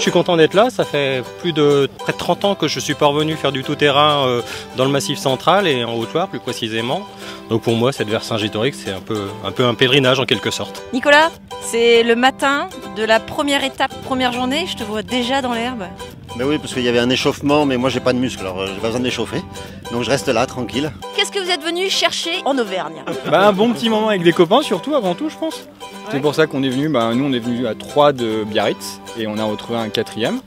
Je suis content d'être là, ça fait près de 30 ans que je suis parvenu faire du tout-terrain dans le Massif central et en Haute-Loire plus précisément. Donc pour moi, cette Vercingétorix, c'est un peu un pèlerinage en quelque sorte. Nicolas, c'est le matin de la première étape, première journée, je te vois déjà dans l'herbe. Ben oui, parce qu'il y avait un échauffement, mais moi j'ai pas de muscle, alors j'ai pas besoin de m'échauffer. Donc je reste là, tranquille. Qu'est-ce que vous êtes venu chercher en Auvergne? Un bon petit moment avec des copains, surtout avant tout, je pense. C'est pour ça qu'on est venu, nous on est venu à 3 de Biarritz et on a retrouvé un 4e.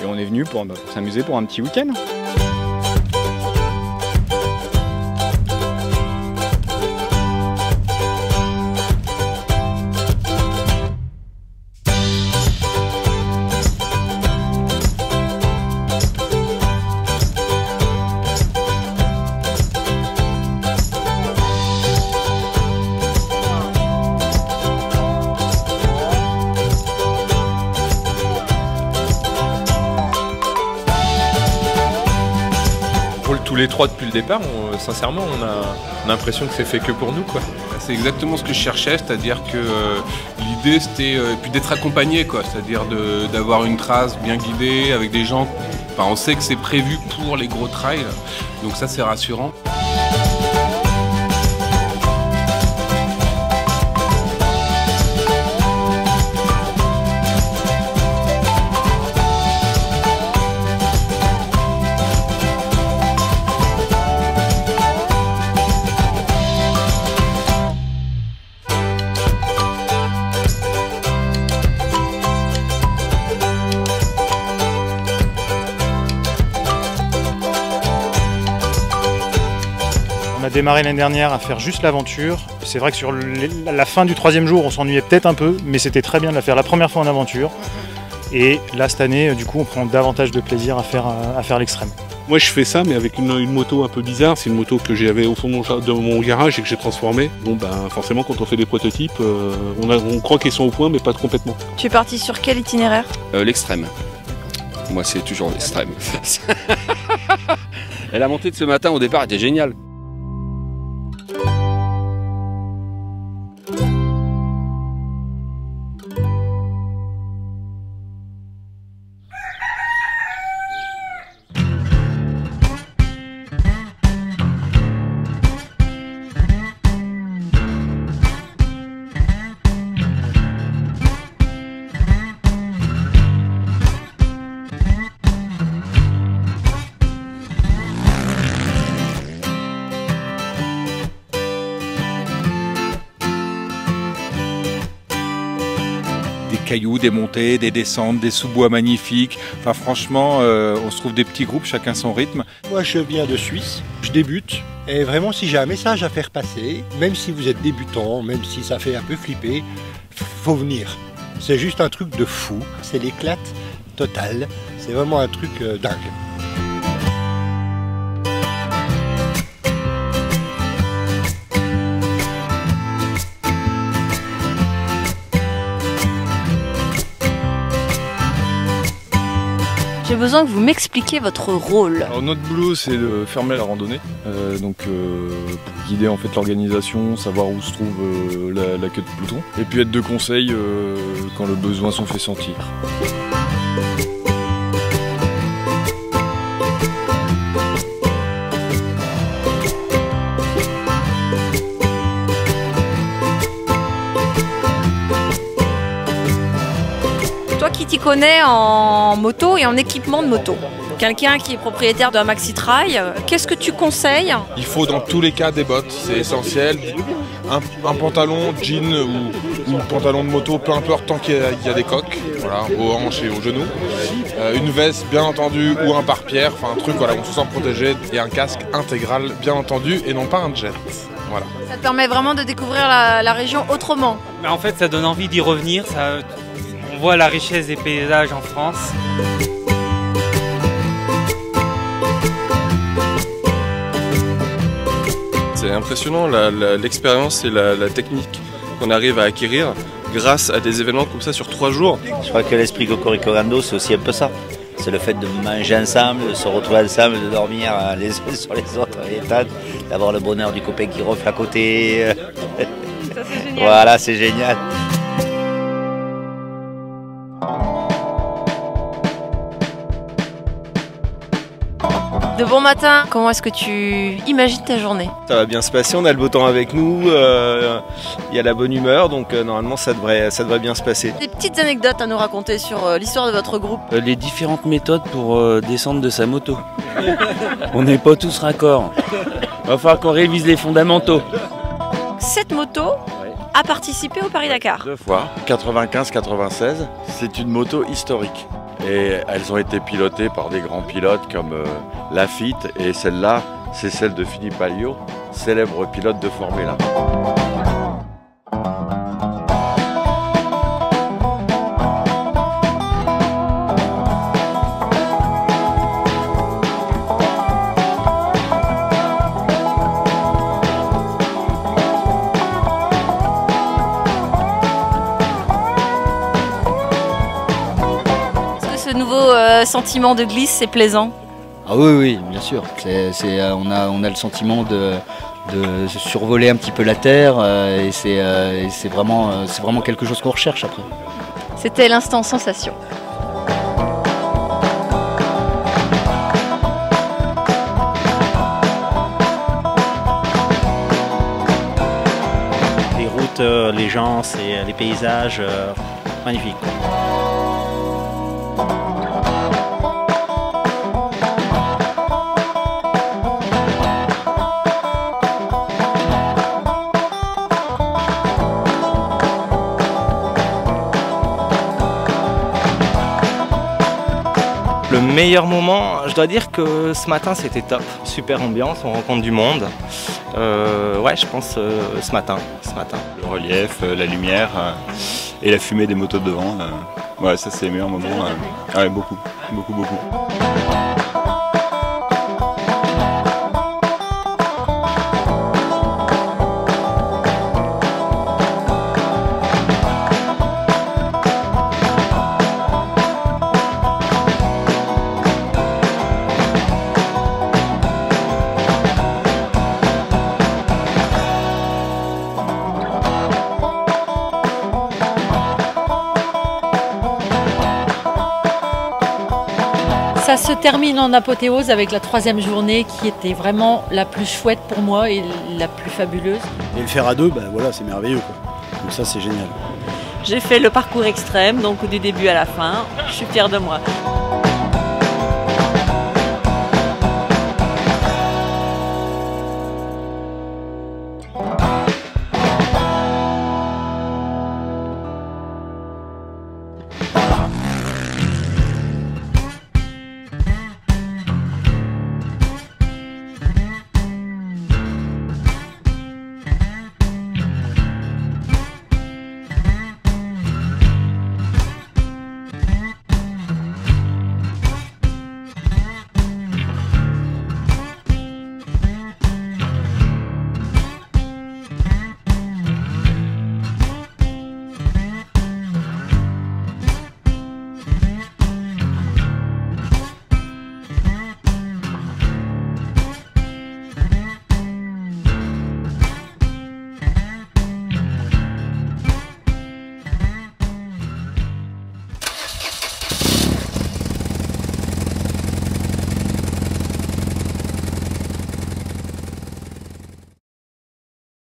Et on est venu pour s'amuser pour un petit week-end. Tous les 3 depuis le départ, sincèrement, on a l'impression que c'est fait que pour nous, quoi. C'est exactement ce que je cherchais, c'est-à-dire que l'idée c'était puis d'être accompagné, quoi, c'est-à-dire d'avoir une trace bien guidée avec des gens. Enfin, on sait que c'est prévu pour les gros trails, donc ça c'est rassurant. On a démarré l'année dernière à faire juste l'aventure. C'est vrai que sur la fin du 3e jour, on s'ennuyait peut-être un peu, mais c'était très bien de la faire la première fois en aventure. Et là, cette année, du coup, on prend davantage de plaisir à faire l'extrême. Moi, je fais ça, mais avec une moto un peu bizarre. C'est une moto que j'avais au fond de mon garage et que j'ai transformée. Bon, forcément, quand on fait des prototypes, on croit qu'ils sont au point, mais pas complètement. Tu es parti sur quel itinéraire? L'extrême. Moi, c'est toujours l'extrême. Et la montée de ce matin, au départ, était géniale. Des cailloux, des montées, des descentes, des sous-bois magnifiques. Enfin franchement, on se trouve des petits groupes, chacun son rythme. Moi je viens de Suisse, je débute. Et vraiment si j'ai un message à faire passer, même si vous êtes débutant, même si ça fait un peu flipper, faut venir. C'est juste un truc de fou, c'est l'éclate totale, c'est vraiment un truc dingue. J'ai besoin que vous m'expliquiez votre rôle. Alors, notre boulot, c'est de fermer la randonnée, pour guider en fait l'organisation, savoir où se trouve la queue de peloton, et puis être de conseil quand le besoin s'en fait sentir. Toi qui t'y connais en moto et en équipement de moto, quelqu'un qui est propriétaire d'un maxi-trail, qu'est-ce que tu conseilles? Il faut dans tous les cas des bottes, c'est essentiel. Un pantalon, jean ou pantalon de moto, peu importe, tant qu'il y a des coques, voilà, aux hanches et aux genoux. Une veste bien entendu ou un pare-pierre, enfin un truc voilà, on se sent protégé, et un casque intégral bien entendu et non pas un jet. Voilà. Ça te permet vraiment de découvrir la région autrement. En fait ça donne envie d'y revenir, on voit la richesse des paysages en France. C'est impressionnant l'expérience et la technique qu'on arrive à acquérir grâce à des événements comme ça sur 3 jours. Je crois que l'esprit Cocorico Rando, c'est aussi un peu ça. C'est le fait de manger ensemble, de se retrouver ensemble, de dormir les uns sur les autres, d'avoir le bonheur du copain qui refait à côté. Ça, c'est génial. Voilà, c'est génial. De bon matin, comment est-ce que tu imagines ta journée? Ça va bien se passer, on a le beau temps avec nous, il y a la bonne humeur, donc normalement ça devrait bien se passer. Des petites anecdotes à nous raconter sur l'histoire de votre groupe? Les différentes méthodes pour descendre de sa moto. On n'est pas tous raccords. Va falloir qu'on révise les fondamentaux. Cette moto a participé au Paris-Dakar. 2 fois, 95-96. C'est une moto historique. Et elles ont été pilotées par des grands pilotes comme Lafitte, et celle-là, c'est celle de Philippe Alliot, célèbre pilote de Formule 1. Ce nouveau sentiment de glisse, c'est plaisant? Ah oui, bien sûr. On a le sentiment de survoler un petit peu la terre et c'est vraiment quelque chose qu'on recherche après. C'était l'instant sensation. Les routes, les gens, les paysages, magnifiques. Le meilleur moment, je dois dire que ce matin c'était top. Super ambiance, on rencontre du monde. Ouais, je pense ce matin. Le relief, la lumière et la fumée des motos devant. Ouais, ça c'est les meilleurs moments. Ouais, beaucoup. Ça se termine en apothéose avec la 3e journée qui était vraiment la plus chouette pour moi et la plus fabuleuse. Et le faire à deux, ben voilà, c'est merveilleux, quoi. Donc ça c'est génial. J'ai fait le parcours extrême, donc du début à la fin. Je suis fière de moi. Voilà.